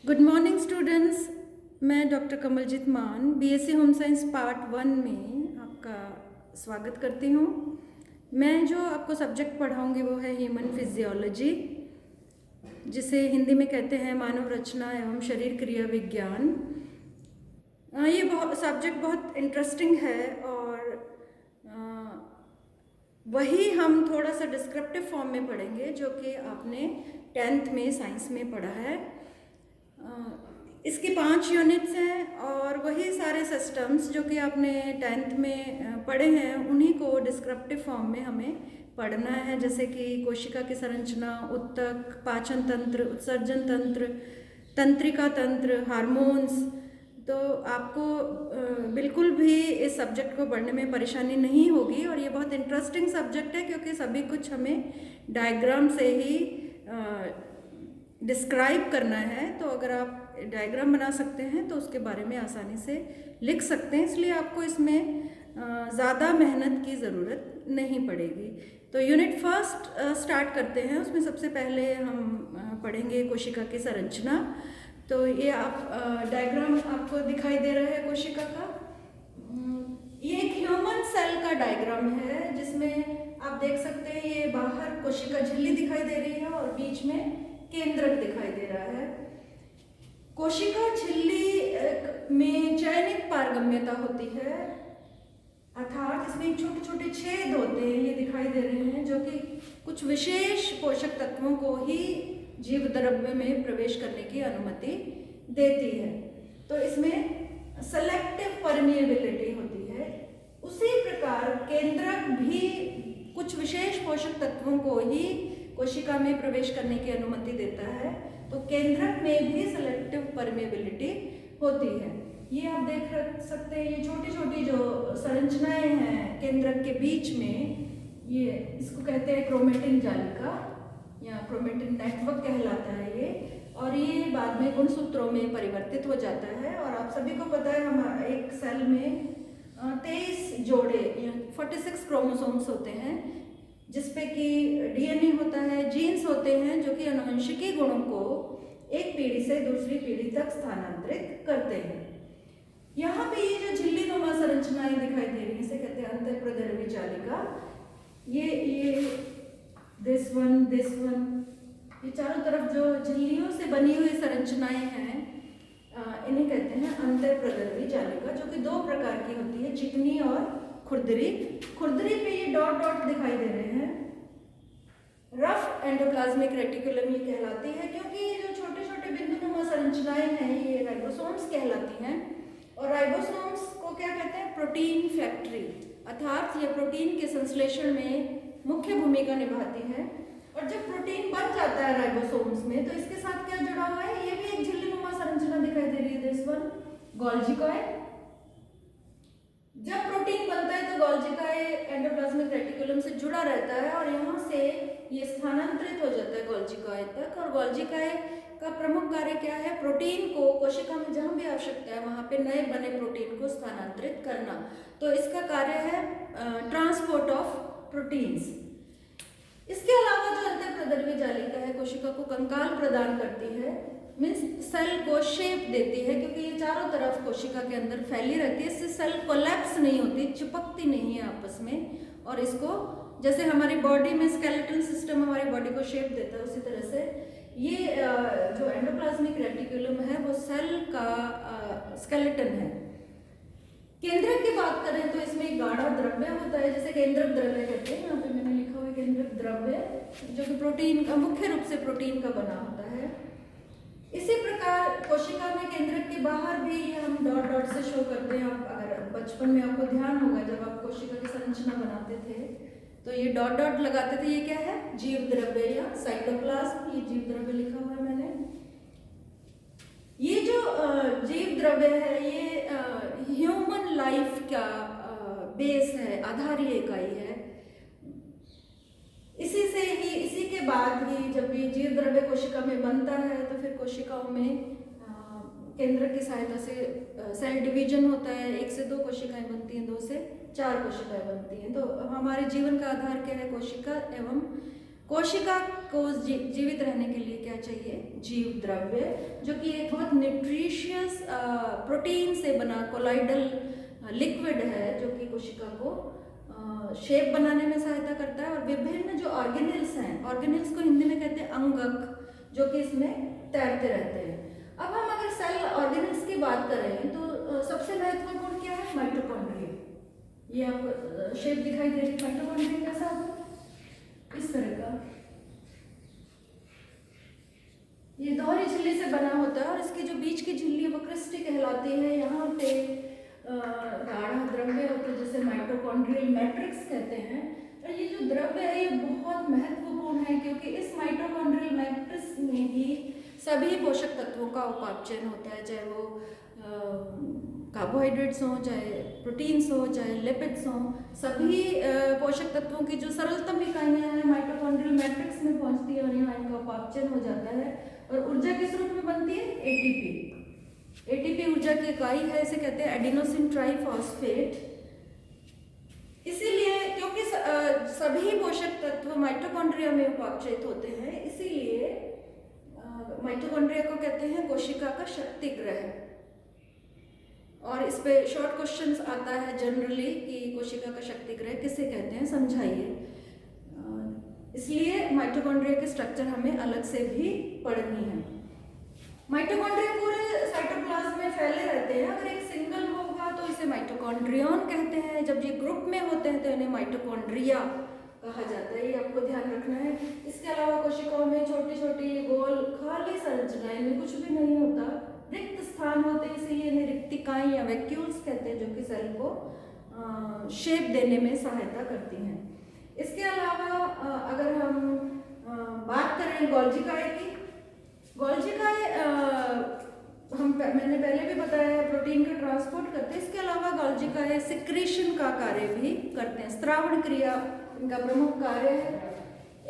Good morning students. मैं doctor Kamaljeet मान BSc home science part 1 में आपका स्वागत करती हूँ। मैं जो आपको सब्जेक्ट पढ़ाऊँगी वो है ह्यूमन फिजियोलॉजी, जिसे हिंदी में कहते हैं मानव रचना एवं शरीर क्रिया विज्ञान। ये सब्जेक्ट बहुत इंटरेस्टिंग है और वही हम थोड़ा सा डिस्क्रिप्टिव फॉर्म में पढ़ेंगे जो कि आपने 10th में साइंस में पढ़ा है। इसकी 5 यूनिट्स हैं और वही सारे सिस्टम्स जो कि आपने 10th में पढ़े हैं उन्हीं को डिस्क्रिप्टिव फॉर्म में हमें पढ़ना है, जैसे कि कोशिका की संरचना, उत्तक, पाचन तंत्र, उत्सर्जन तंत्र, तंत्रिका तंत्र, हार्मोन्स। तो आपको बिल्कुल भी इस सब्जेक्ट को पढ़ने में परेशानी नहीं होगी और ये बहुत इंटरेस्टिंग सब्जेक्ट है क्योंकि सभी कुछ हमें डायग्राम से ही डिस्क्राइब करना है। तो अगर आप डायग्राम बना सकते हैं तो उसके बारे में आसानी से लिख सकते हैं, इसलिए आपको इसमें ज़्यादा मेहनत की ज़रूरत नहीं पड़ेगी। तो यूनिट फर्स्ट स्टार्ट करते हैं। उसमें सबसे पहले हम पढ़ेंगे कोशिका की संरचना। तो ये आप डायग्राम आपको दिखाई दे रहा है कोशिका का। ये एक ह्यूमन सेल का डायग्राम है जिसमें आप देख सकते हैं ये बाहर कोशिका झिल्ली दिखाई दे रही है और बीच में केंद्रक दिखाई दे रहा है। कोशिका झिल्ली में चयनित पारगम्यता होती है, अर्थात इसमें छोटे छोटे छेद होते हैं, ये दिखाई दे रहे हैं, जो कि कुछ विशेष पोषक तत्वों को ही जीव द्रव्य में प्रवेश करने की अनुमति देती है। तो इसमें सेलेक्टिव परमिएबिलिटी होती है। उसी प्रकार केंद्रक भी कुछ विशेष पोषक तत्वों को ही कोशिका में प्रवेश करने की अनुमति देता है। तो केंद्रक में भी सेलेक्टिव परमिएबिलिटी होती है। ये आप देख सकते हैं, ये छोटी छोटी जो संरचनाएं हैं केंद्रक के बीच में, ये इसको कहते हैं क्रोमेटिन जालिका या क्रोमेटिन नेटवर्क कहलाता है ये, और ये बाद में गुणसूत्रों में परिवर्तित हो जाता है। और आप सभी को पता है हमारा एक सेल में 23 जोड़े या 46 क्रोमोसोम्स होते हैं, जिसपे कि डीएनए होता है, जीन्स होते हैं जो कि आनुवंशिकी गुणों को एक पीढ़ी से दूसरी पीढ़ी तक स्थानांतरित करते हैं। यहाँ पे ये जो झिल्ली नुमा संरचनाएं दिखाई दे रही है इसे कहते हैं अंतःप्रद्रवी जालिका। ये दिस वन, ये चारों तरफ जो झिल्लियों से बनी हुई संरचनाएं हैं इन्हें कहते हैं अंतःप्रद्रवी जालिका, जो कि 2 प्रकार की होती है, चिकनी और खुरदरी। खुरदरी पे ये डॉट डॉट दिखाई दे रहे हैं। रफ एंडोप्लाज्मिक रेटिकुलम ये कहलाती है, क्योंकि ये जो छोटे छोटे बिंदुनुमा संरचनाएं हैं ये राइबोसोम्स कहलाती हैं। और राइबोसोम्स को क्या कहते हैं? प्रोटीन फैक्ट्री, अर्थात ये प्रोटीन के संश्लेषण में मुख्य भूमिका निभाती है। और जब प्रोटीन बन जाता है राइबोसोम्स में तो इसके साथ क्या जुड़ा हुआ है? ये भी एक झिल्लीनुमा संरचना दिखाई दे रही है, दिस वन, गोल्जी कॉइल। जब प्रोटीन बनता है तो गोल्जी कॉइल एंडोप्लाज्मिक रेटिकुलम से जुड़ा रहता है और यहाँ से ये स्थानांतरित हो जाता है गोल्जी कॉइल तक। और गोल्जी कॉइल का प्रमुख कार्य क्या है? प्रोटीन को कोशिका में जहाँ भी आवश्यकता है वहाँ पे नए बने प्रोटीन को स्थानांतरित करना। तो इसका कार्य है ट्रांसपोर्ट ऑफ प्रोटीन्स। इसके अलावा जो अंतःप्रद्रवी जालिका है कोशिका को कंकाल प्रदान करती है, मीन्स सेल को शेप देती है, क्योंकि ये चारों तरफ कोशिका के अंदर फैली रहती है। इससे सेल कोलैप्स नहीं होती, चिपकती नहीं है आपस में। और इसको जैसे हमारी बॉडी में स्केलेटल सिस्टम हमारी बॉडी को शेप देता है, उसी तरह से ये जो एंडोप्लाज्मिक रेटिकुलम है वो सेल का स्केलेटन है। केंद्रक की बात करें तो इसमें गाढ़ा द्रव्य होता है, जैसे केंद्रक द्रव्य कहते हैं। यहाँ पे मैंने लिखा हुआ है केंद्रक द्रव्य, जो कि प्रोटीन का, मुख्य रूप से प्रोटीन का बना होता है। इसी प्रकार कोशिका में केंद्रक के बाहर भी हम डॉट डॉट से शो करते हैं। आप अगर बचपन में आपको ध्यान होगा जब आप कोशिका की संरचना बनाते थे तो ये डॉट डॉट लगाते थे। ये क्या है? जीव द्रव्य या साइटोप्लाज्म, ये जीव द्रव्य लिखा हुआ है मैंने। ये जो जीव द्रव्य है ये ह्यूमन लाइफ का बेस है, आधारीय इकाई है। इसी के बाद ही जब ये जीव द्रव्य कोशिका में बनता है तो फिर कोशिकाओं में केंद्रक की सहायता से सेल डिवीजन होता है। 1 से 2 कोशिकाएं बनती हैं, 2 से 4 कोशिकाएं बनती हैं। तो हमारे जीवन का आधार क्या है? कोशिका एवं कोशिका को जीवित रहने के लिए क्या चाहिए? जीव द्रव्य, जो कि एक बहुत न्यूट्रिशियस प्रोटीन से बना कोलाइडल लिक्विड है, जो कि कोशिका को शेप बनाने में सहायता करता है। और विभिन्न जो ऑर्गेनेल्स हैं, ऑर्गेनेल्स को हिंदी में कहते हैं अंगक, जो कि इसमें तैरते रहते हैं। अब हम अगर सेल ऑर्गेनेल्स की बात करें तो सबसे महत्वपूर्ण क्या है? माइटोकॉन्ड्रिया। ये आपको शेप दिखाई दे रही है, माइटोकॉन्ड्रिया कैसा होगा? इस तरह का, ये दोहरी झिल्ली से बना होता है और इसकी जो बीच की झिल्ली है वो क्रिस्टी कहलाती है। यहाँ पे गाढ़ा द्रव्य होता है जिसे माइटोकॉन्ड्रियल मैट्रिक्स कहते हैं। और ये जो द्रव्य है ये बहुत महत्वपूर्ण है, क्योंकि इस माइटोकॉन्ड्रियल मैट्रिक्स में ही सभी पोषक तत्वों का उपापचयन होता है, चाहे वो कार्बोहाइड्रेट्स हों, चाहे प्रोटीन्स हो, चाहे लिपिड्स हों। सभी पोषक तत्वों की जो सरलतम इकाइयाँ हैं माइटोकॉन्ड्रियल मैट्रिक्स में पहुँचती है और यहाँ इनका उपापचयन हो जाता है और ऊर्जा किस रूप में बनती है? एटीपी। एटीपी ऊर्जा की इकाई है, इसे कहते हैं एडिनोसिन ट्राइफॉस्फेट। इसीलिए क्योंकि सभी पोषक तत्व माइटोकॉन्ड्रिया में उपापचयित होते हैं, इसीलिए माइटोकॉन्ड्रिया को कहते हैं कोशिका का शक्ति ग्रह। और इस पे शॉर्ट क्वेश्चंस आता है जनरली कि कोशिका का शक्ति ग्रह किसे कहते हैं, समझाइए। इसलिए माइटोकॉन्ड्रिया के स्ट्रक्चर हमें अलग से भी पढ़नी है। माइटोकॉन्ड्रिया पूरे साइटोप्लाज्म में फैले रहते हैं। अगर एक सिंगल होगा तो इसे माइटोकॉन्ड्रियन कहते हैं, जब ये ग्रुप में होते हैं तो इन्हें माइटोकॉन्ड्रिया कहा जाता है। ये आपको ध्यान रखना है। इसके अलावा कोशिकाओं में छोटी छोटी गोल खाली संरचनाएं, इनमें कुछ भी नहीं होता, रिक्त स्थान होते हैं, इसीलिए इन्हें रिक्तिकाएं या वैक्यूल्स कहते हैं, जो कि सेल को शेप देने में सहायता करती हैं। इसके अलावा अगर हम बात करें गोल्जिकाए की, गोल्जिकाए मैंने पहले भी बताया प्रोटीन का ट्रांसपोर्ट करते हैं। इसके अलावा गोल्जिकाए सिक्रीशन का कार्य भी करते हैं, स्त्रावण क्रिया इनका प्रमुख कार्य है।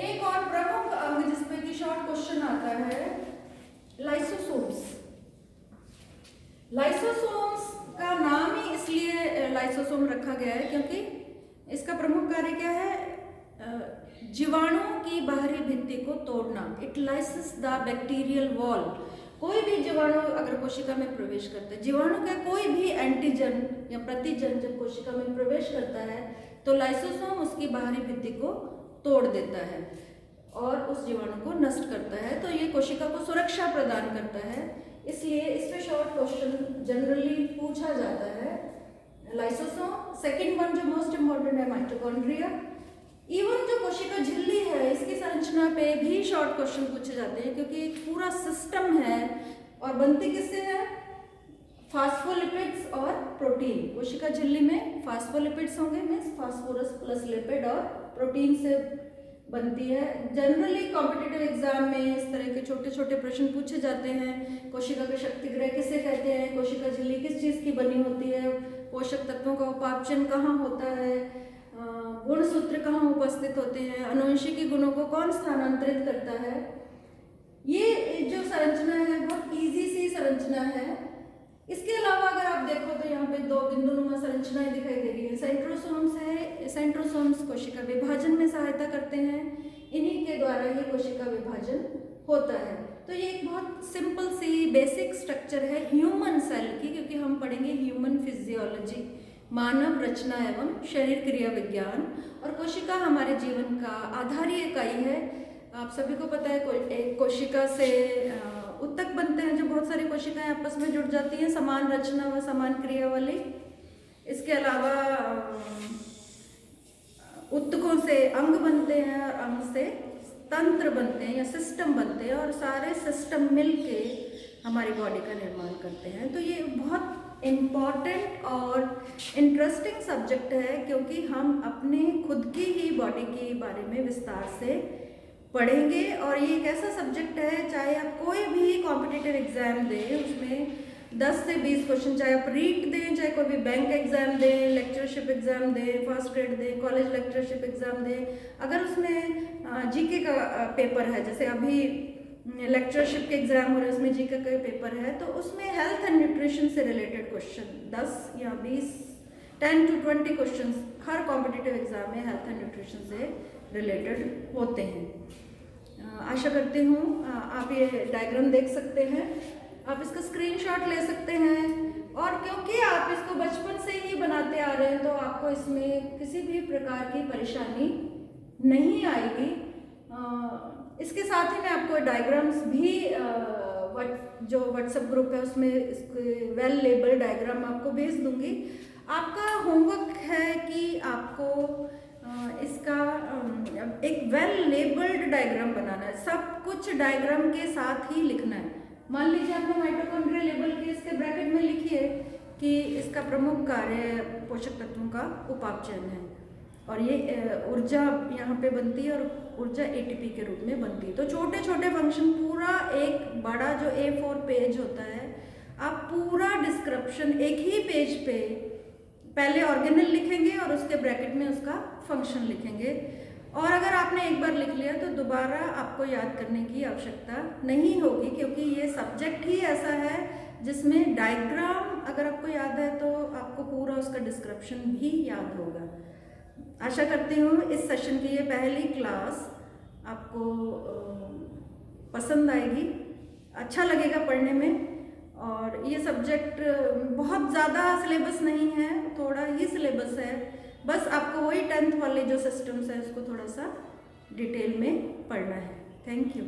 एक और प्रमुख अंग जिसपे कि शॉर्ट क्वेश्चन आता है, लाइसोसोम्स। लाइसोसोम्स का नाम ही इसलिए लाइसोसोम रखा गया है क्योंकि इसका प्रमुख कार्य क्या है? जीवाणुओं की बाहरी भित्ति को तोड़ना। It lysis the bacterial wall. कोई भी जीवाणु अगर कोशिका में प्रवेश करता है, जीवाणु का कोई भी एंटीजन या प्रतिजन जब कोशिका में प्रवेश करता है तो लाइसोसोम उसकी बाहरी भित्ति को तोड़ देता है और उस जीवाणु को नष्ट करता है। तो ये कोशिका को सुरक्षा प्रदान करता है, इसलिए इस पे शॉर्ट क्वेश्चन जनरली पूछा जाता है। लाइसोसोम। सेकेंड वन जो मोस्ट इम्पॉर्टेंट है, माइटोकॉन्ड्रिया। इवन जो कोशिका झिल्ली है इसकी संरचना पे भी शॉर्ट क्वेश्चन पूछे जाते हैं, क्योंकि एक पूरा सिस्टम है और बनती किससे है? फास्फोलिपिड्स और प्रोटीन। कोशिका झिल्ली में फास्फोलिपिड्स होंगे, मीन्स फास्फोरस प्लस लिपिड और प्रोटीन से बनती है। जनरली कॉम्पिटिटिव एग्जाम में इस तरह के छोटे छोटे प्रश्न पूछे जाते हैं। कोशिका के शक्ति ग्रह किसे कहते हैं? कोशिका झिल्ली किस चीज़ की बनी होती है? पोषक तत्वों का उपापचयन कहाँ होता है? गुणसूत्र कहाँ उपस्थित होते हैं? अनुवंशिकी गुणों को कौन स्थानांतरित करता है? ये जो संरचना है बहुत इजी सी संरचना है। इसके अलावा अगर आप देखो तो यहाँ पे दो बिंदुनुमा संरचनाएं दिखाई दे रही है। सेंट्रोसोम्स है। सेंट्रोसोम्स कोशिका विभाजन में सहायता करते हैं, इन्हीं के द्वारा ही कोशिका विभाजन होता है। तो ये एक बहुत सिंपल सी बेसिक स्ट्रक्चर है ह्यूमन सेल की, क्योंकि हम पढ़ेंगे ह्यूमन फिजियोलॉजी, मानव रचना एवं शरीर क्रिया विज्ञान। और कोशिका हमारे जीवन का आधारीय इकाई है। आप सभी को पता है एक कोशिका से उत्तक बनते हैं, जो बहुत सारी कोशिकाएं आपस में जुड़ जाती हैं, समान रचना व समान क्रिया वाली। इसके अलावा उत्तकों से अंग बनते हैं और अंग से तंत्र बनते हैं या सिस्टम बनते हैं, और सारे सिस्टम मिलके हमारी बॉडी का निर्माण करते हैं। तो ये बहुत इम्पॉर्टेंट और इंटरेस्टिंग सब्जेक्ट है, क्योंकि हम अपने खुद की ही बॉडी के बारे में विस्तार से पढ़ेंगे। और ये एक ऐसा सब्जेक्ट है, चाहे आप कोई भी कॉम्पिटिटिव एग्जाम दें उसमें 10 से 20 क्वेश्चन, चाहे आप रीट दें, चाहे कोई भी बैंक एग्जाम दें, लेक्चरशिप एग्जाम दें, फर्स्ट ग्रेड दें, कॉलेज लेक्चरशिप एग्जाम दें, अगर उसमें जीके का पेपर है, जैसे अभी लेक्चरशिप के एग्जाम हो रहे हैं उसमें जीके का पेपर है, तो उसमें हेल्थ एंड न्यूट्रिशन से रिलेटेड क्वेश्चन 10 या 20 10 to 20 question her competitive exam में हेल्थ एंड न्यूट्रिशन से रिलेटेड होते हैं। आशा करती हूँ आप ये डायग्राम देख सकते हैं, आप इसका स्क्रीनशॉट ले सकते हैं, और क्योंकि आप इसको बचपन से ही बनाते आ रहे हैं तो आपको इसमें किसी भी प्रकार की परेशानी नहीं आएगी। इसके साथ ही मैं आपको डायग्राम्स भी जो व्हाट्सएप ग्रुप है उसमें इसके वेल लेबल डायग्राम आपको भेज दूंगी। आपका होमवर्क है कि आपको इसका एक वेल लेबल्ड डायग्राम बनाना है, सब कुछ डायग्राम के साथ ही लिखना है। मान लीजिए आपने माइटोकॉन्ड्रिया लेबल के इसके ब्रैकेट में लिखिए कि इसका प्रमुख कार्य पोषक तत्वों का उपापचयन है, और ये ऊर्जा यहाँ पे बनती है और ऊर्जा एटीपी के रूप में बनती है। तो छोटे छोटे फंक्शन, पूरा एक बड़ा जो A4 पेज होता है, आप पूरा डिस्क्रिप्शन एक ही पेज पे पहले ऑर्गेनेल लिखेंगे और उसके ब्रैकेट में उसका फंक्शन लिखेंगे। और अगर आपने एक बार लिख लिया तो दोबारा आपको याद करने की आवश्यकता नहीं होगी, क्योंकि ये सब्जेक्ट ही ऐसा है जिसमें डायग्राम अगर आपको याद है तो आपको पूरा उसका डिस्क्रिप्शन भी याद होगा। आशा करती हूँ इस सेशन की ये पहली क्लास आपको पसंद आएगी, अच्छा लगेगा पढ़ने में। और ये सब्जेक्ट बहुत ज़्यादा सिलेबस नहीं है, थोड़ा ही सिलेबस है, बस आपको वही 10th वाले जो सिस्टम्स है उसको थोड़ा सा डिटेल में पढ़ना है। Thank you.